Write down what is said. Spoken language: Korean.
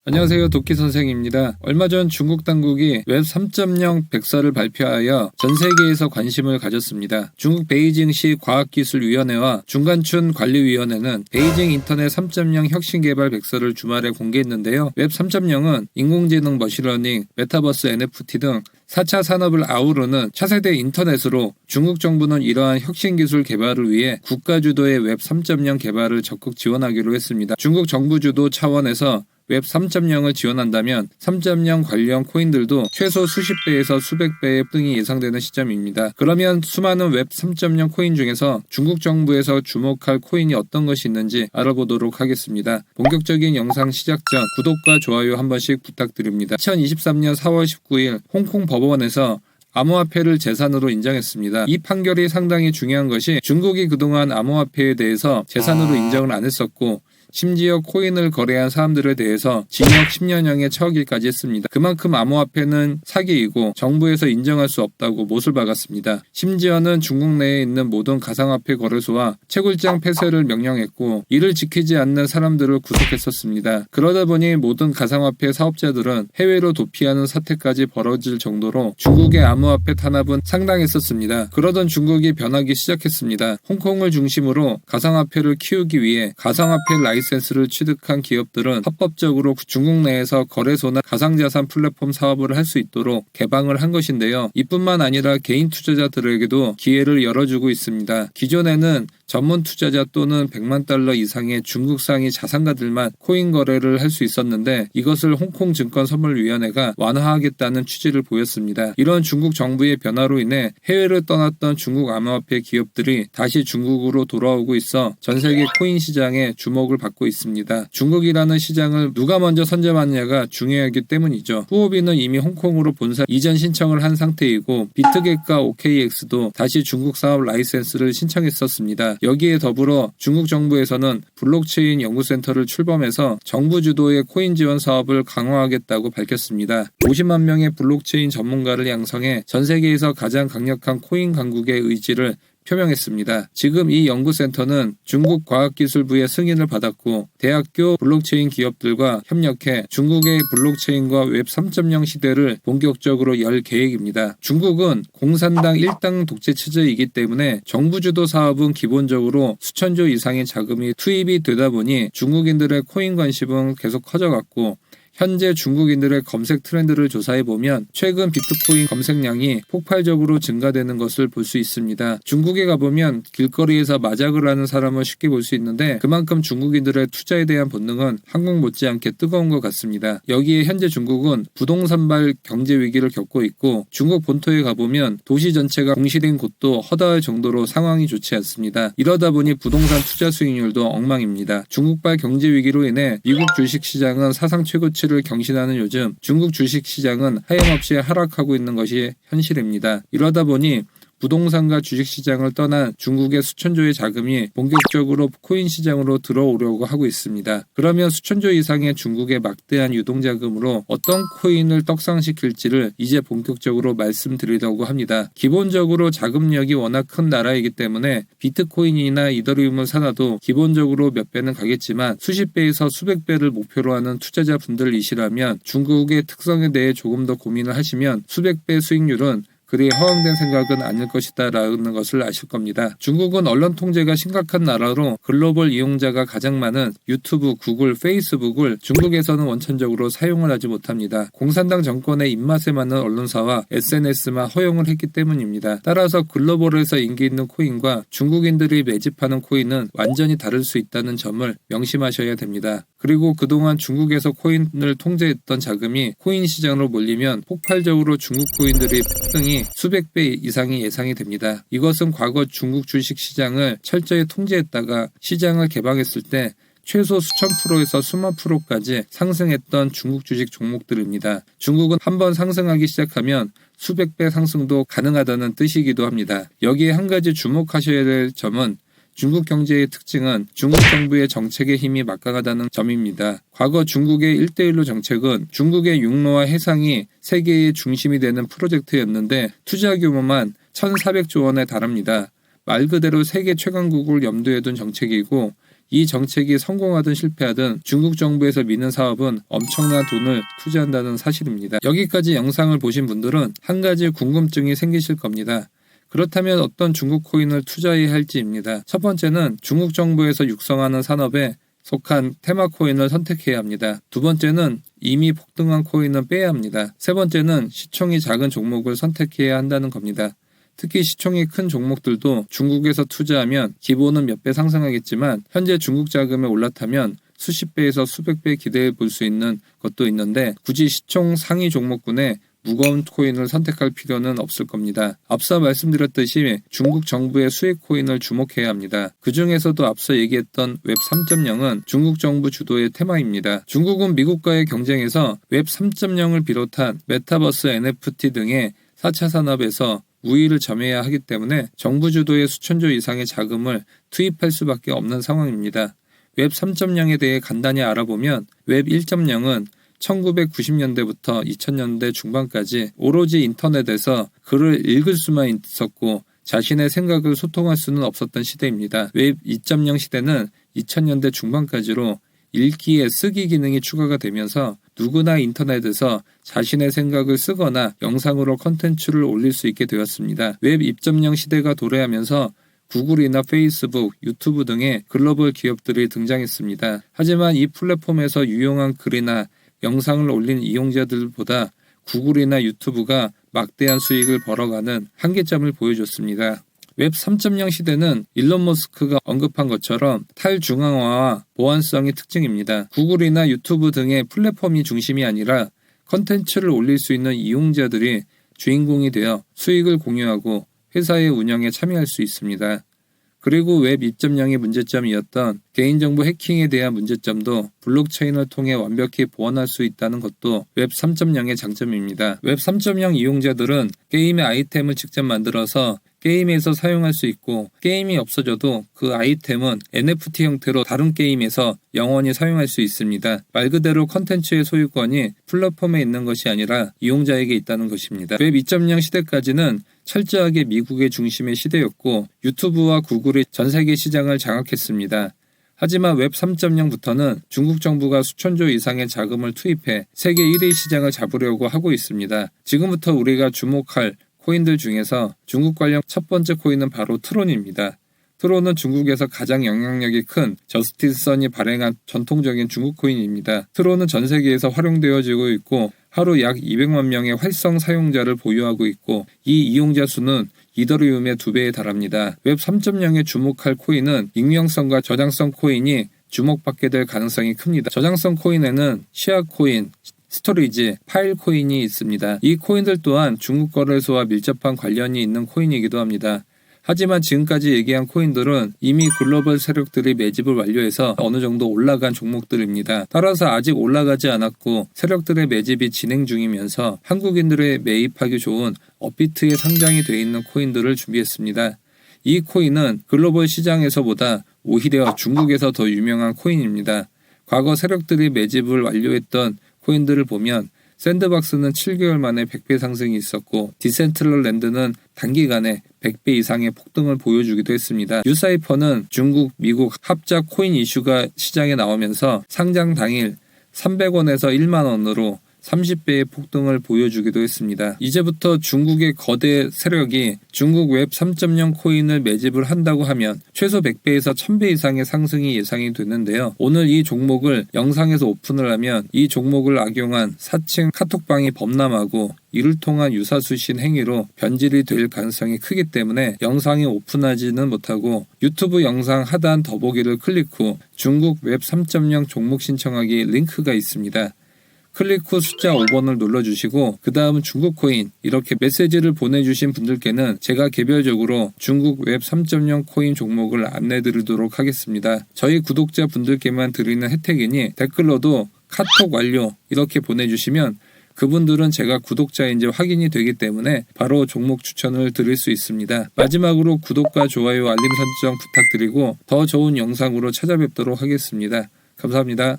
안녕하세요. 도끼 선생입니다. 얼마 전 중국 당국이 웹 3.0 백서를 발표하여 전 세계에서 관심을 가졌습니다. 중국 베이징시 과학기술위원회와 중간춘 관리위원회는 베이징 인터넷 3.0 혁신개발 백서를 주말에 공개했는데요. 웹 3.0은 인공지능, 머신러닝, 메타버스, NFT 등 4차 산업을 아우르는 차세대 인터넷으로 중국 정부는 이러한 혁신기술 개발을 위해 국가 주도의 웹 3.0 개발을 적극 지원하기로 했습니다. 중국 정부 주도 차원에서 웹 3.0을 지원한다면 3.0 관련 코인들도 최소 수십 배에서 수백 배의 등이 예상되는 시점입니다. 그러면 수많은 웹 3.0 코인 중에서 중국 정부에서 주목할 코인이 어떤 것이 있는지 알아보도록 하겠습니다. 본격적인 영상 시작 전 구독과 좋아요 한 번씩 부탁드립니다. 2023년 4월 19일 홍콩 법원에서 암호화폐를 재산으로 인정했습니다. 이 판결이 상당히 중요한 것이 중국이 그동안 암호화폐에 대해서 재산으로 인정을 안 했었고 심지어 코인을 거래한 사람들에 대해서 징역 10년형의 처하기까지 했습니다. 그만큼 암호화폐는 사기이고 정부에서 인정할 수 없다고 못을 박았습니다. 심지어는 중국 내에 있는 모든 가상화폐 거래소와 채굴장 폐쇄를 명령했고 이를 지키지 않는 사람들을 구속했었습니다. 그러다 보니 모든 가상화폐 사업자들은 해외로 도피하는 사태까지 벌어질 정도로 중국의 암호화폐 탄압은 상당했었습니다. 그러던 중국이 변하기 시작했습니다. 홍콩을 중심으로 가상화폐를 키우기 위해 가상화폐 라이센스를 취득한 기업들은 합법적으로 중국 내에서 거래소나 가상자산 플랫폼 사업을 할 수 있도록 개방을 한 것인데요. 이뿐만 아니라 개인 투자자들에게도 기회를 열어주고 있습니다. 기존에는 전문 투자자 또는 100만 달러 이상의 중국상의 자산가들만 코인 거래를 할 수 있었는데 이것을 홍콩 증권선물위원회가 완화하겠다는 취지를 보였습니다. 이런 중국 정부의 변화로 인해 해외를 떠났던 중국 암호화폐 기업들이 다시 중국으로 돌아오고 있어 전 세계 코인 시장에 주목을 받고 있습니다. 중국이라는 시장을 누가 먼저 선점하느냐가 중요하기 때문이죠. 후오비는 이미 홍콩으로 본사 이전 신청을 한 상태이고 비트겟과 OKX도 다시 중국 사업 라이센스를 신청했었습니다. 여기에 더불어 중국 정부에서는 블록체인 연구센터를 출범해서 정부 주도의 코인 지원 사업을 강화하겠다고 밝혔습니다. 50만 명의 블록체인 전문가를 양성해 전 세계에서 가장 강력한 코인 강국의 의지를 표명했습니다. 지금 이 연구센터는 중국 과학기술부의 승인을 받았고 대학교 블록체인 기업들과 협력해 중국의 블록체인과 웹 3.0 시대를 본격적으로 열 계획입니다. 중국은 공산당 1당 독재 체제이기 때문에 정부 주도 사업은 기본적으로 수천조 이상의 자금이 투입이 되다 보니 중국인들의 코인 관심은 계속 커져갔고 현재 중국인들의 검색 트렌드를 조사해보면 최근 비트코인 검색량이 폭발적으로 증가되는 것을 볼 수 있습니다. 중국에 가보면 길거리에서 마작을 하는 사람을 쉽게 볼 수 있는데 그만큼 중국인들의 투자에 대한 본능은 한국 못지않게 뜨거운 것 같습니다. 여기에 현재 중국은 부동산발 경제 위기를 겪고 있고 중국 본토에 가보면 도시 전체가 공시된 곳도 허다할 정도로 상황이 좋지 않습니다. 이러다 보니 부동산 투자 수익률도 엉망입니다. 중국발 경제 위기로 인해 미국 주식시장은 사상 최고치를 경신하는 요즘 중국 주식시장은 하염없이 하락하고 있는 것이 현실입니다. 이러다 보니 부동산과 주식시장을 떠난 중국의 수천조의 자금이 본격적으로 코인 시장으로 들어오려고 하고 있습니다. 그러면 수천조 이상의 중국의 막대한 유동자금으로 어떤 코인을 떡상시킬지를 이제 본격적으로 말씀드리려고 합니다. 기본적으로 자금력이 워낙 큰 나라이기 때문에 비트코인이나 이더리움을 사놔도 기본적으로 몇 배는 가겠지만 수십 배에서 수백 배를 목표로 하는 투자자분들이시라면 중국의 특성에 대해 조금 더 고민을 하시면 수백 배 수익률은 그리 허황된 생각은 아닐 것이다 라는 것을 아실 겁니다. 중국은 언론 통제가 심각한 나라로 글로벌 이용자가 가장 많은 유튜브, 구글, 페이스북을 중국에서는 원천적으로 사용을 하지 못합니다. 공산당 정권의 입맛에 맞는 언론사와 SNS만 허용을 했기 때문입니다. 따라서 글로벌에서 인기 있는 코인과 중국인들이 매집하는 코인은 완전히 다를 수 있다는 점을 명심하셔야 됩니다. 그리고 그동안 중국에서 코인을 통제했던 자금이 코인 시장으로 몰리면 폭발적으로 중국 코인들의 폭등이 수백 배 이상이 예상이 됩니다. 이것은 과거 중국 주식시장을 철저히 통제했다가 시장을 개방했을 때 최소 수천 프로에서 수만 프로까지 상승했던 중국 주식 종목들입니다. 중국은 한번 상승하기 시작하면 수백 배 상승도 가능하다는 뜻이기도 합니다. 여기에 한 가지 주목하셔야 될 점은 중국 경제의 특징은 중국 정부의 정책의 힘이 막강하다는 점입니다. 과거 중국의 1대1로 정책은 중국의 육로와 해상이 세계의 중심이 되는 프로젝트였는데 투자 규모만 1,400조 원에 달합니다. 말 그대로 세계 최강국을 염두에 둔 정책이고 이 정책이 성공하든 실패하든 중국 정부에서 미는 사업은 엄청난 돈을 투자한다는 사실입니다. 여기까지 영상을 보신 분들은 한 가지 궁금증이 생기실 겁니다. 그렇다면 어떤 중국 코인을 투자해야 할지입니다. 첫 번째는 중국 정부에서 육성하는 산업에 속한 테마 코인을 선택해야 합니다. 두 번째는 이미 폭등한 코인은 빼야 합니다. 세 번째는 시총이 작은 종목을 선택해야 한다는 겁니다. 특히 시총이 큰 종목들도 중국에서 투자하면 기본은 몇 배 상승하겠지만 현재 중국 자금에 올라타면 수십 배에서 수백 배 기대해 볼 수 있는 것도 있는데 굳이 시총 상위 종목군에 무거운 코인을 선택할 필요는 없을 겁니다. 앞서 말씀드렸듯이 중국 정부의 수익 코인을 주목해야 합니다. 그 중에서도 앞서 얘기했던 웹 3.0은 중국 정부 주도의 테마입니다. 중국은 미국과의 경쟁에서 웹 3.0을 비롯한 메타버스, NFT 등의 4차 산업에서 우위를 점해야 하기 때문에 정부 주도의 수천조 이상의 자금을 투입할 수밖에 없는 상황입니다. 웹 3.0에 대해 간단히 알아보면 웹 1.0은 1990년대부터 2000년대 중반까지 오로지 인터넷에서 글을 읽을 수만 있었고 자신의 생각을 소통할 수는 없었던 시대입니다. 웹 2.0 시대는 2000년대 중반까지로 읽기에 쓰기 기능이 추가가 되면서 누구나 인터넷에서 자신의 생각을 쓰거나 영상으로 컨텐츠를 올릴 수 있게 되었습니다. 웹 2.0 시대가 도래하면서 구글이나 페이스북, 유튜브 등의 글로벌 기업들이 등장했습니다. 하지만 이 플랫폼에서 유용한 글이나 영상을 올린 이용자들보다 구글이나 유튜브가 막대한 수익을 벌어가는 한계점을 보여줬습니다. 웹 3.0 시대는 일론 머스크가 언급한 것처럼 탈중앙화와 보안성이 특징입니다. 구글이나 유튜브 등의 플랫폼이 중심이 아니라 컨텐츠를 올릴 수 있는 이용자들이 주인공이 되어 수익을 공유하고 회사의 운영에 참여할 수 있습니다. 그리고 웹 2.0의 문제점이었던 개인정보 해킹에 대한 문제점도 블록체인을 통해 완벽히 보완할 수 있다는 것도 웹 3.0의 장점입니다. 웹 3.0 이용자들은 게임의 아이템을 직접 만들어서 게임에서 사용할 수 있고 게임이 없어져도 그 아이템은 NFT 형태로 다른 게임에서 영원히 사용할 수 있습니다. 말 그대로 컨텐츠의 소유권이 플랫폼에 있는 것이 아니라 이용자에게 있다는 것입니다. 웹 2.0 시대까지는 철저하게 미국의 중심의 시대였고 유튜브와 구글이 전 세계 시장을 장악했습니다. 하지만 웹 3.0부터는 중국 정부가 수천조 이상의 자금을 투입해 세계 1위 시장을 잡으려고 하고 있습니다. 지금부터 우리가 주목할 코인들 중에서 중국 관련 첫 번째 코인은 바로 트론입니다. 트론은 중국에서 가장 영향력이 큰 저스티스 선이 발행한 전통적인 중국 코인입니다. 트론은 전 세계에서 활용되어지고 있고 하루 약 200만 명의 활성 사용자를 보유하고 있고 이 이용자 수는 이더리움의 2배에 달합니다. 웹 3.0에 주목할 코인은 익명성과 저장성 코인이 주목받게 될 가능성이 큽니다. 저장성 코인에는 시아 코인, 스토리지, 파일 코인이 있습니다. 이 코인들 또한 중국 거래소와 밀접한 관련이 있는 코인이기도 합니다. 하지만 지금까지 얘기한 코인들은 이미 글로벌 세력들이 매집을 완료해서 어느 정도 올라간 종목들입니다. 따라서 아직 올라가지 않았고 세력들의 매집이 진행 중이면서 한국인들의 매입하기 좋은 업비트에 상장이 되어 있는 코인들을 준비했습니다. 이 코인은 글로벌 시장에서보다 오히려 중국에서 더 유명한 코인입니다. 과거 세력들이 매집을 완료했던 코인들을 보면 샌드박스는 7개월 만에 100배 상승이 있었고 디센트럴랜드는 단기간에 100배 이상의 폭등을 보여주기도 했습니다. 유사이퍼는 중국, 미국 합작 코인 이슈가 시장에 나오면서 상장 당일 300원에서 1만원으로 30배의 폭등을 보여주기도 했습니다. 이제부터 중국의 거대 세력이 중국 웹 3.0 코인을 매집을 한다고 하면 최소 100배에서 1000배 이상의 상승이 예상이 되는데요. 오늘 이 종목을 영상에서 오픈을 하면 이 종목을 악용한 사칭 카톡방이 범람하고 이를 통한 유사수신 행위로 변질이 될 가능성이 크기 때문에 영상이 오픈하지는 못하고 유튜브 영상 하단 더보기를 클릭 후 중국 웹 3.0 종목 신청하기 링크가 있습니다. 클릭 후 숫자 5번을 눌러주시고 그 다음 중국 코인 이렇게 메시지를 보내주신 분들께는 제가 개별적으로 중국 웹 3.0 코인 종목을 안내드리도록 하겠습니다. 저희 구독자 분들께만 드리는 혜택이니 댓글로도 카톡 완료 이렇게 보내주시면 그분들은 제가 구독자인지 확인이 되기 때문에 바로 종목 추천을 드릴 수 있습니다. 마지막으로 구독과 좋아요 알림 설정 부탁드리고 더 좋은 영상으로 찾아뵙도록 하겠습니다. 감사합니다.